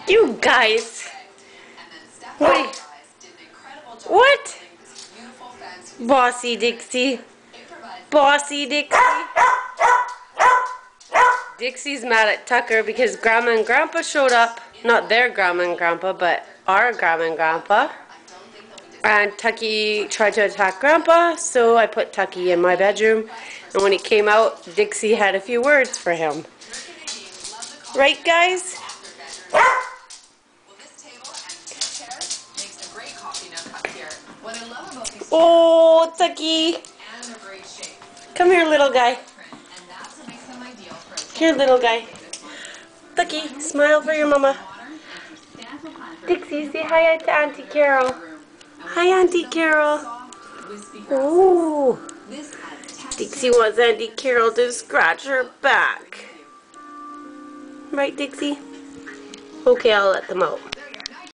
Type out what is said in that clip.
You guys. Wait. What? Bossy Dixie. Bossy Dixie. Dixie's mad at Tucker because Grandma and Grandpa showed up. Not their Grandma and Grandpa, but our Grandma and Grandpa. And Tucky tried to attack Grandpa, so I put Tucky in my bedroom. And when he came out, Dixie had a few words for him. Right, guys? Oh, Tucky. Come here, little guy. Here, little guy. Tucky, smile for your mama. Dixie, say hi to Auntie Carol. Hi, Auntie Carol. Oh, Dixie wants Auntie Carol to scratch her back. Right, Dixie? Okay, I'll let them out.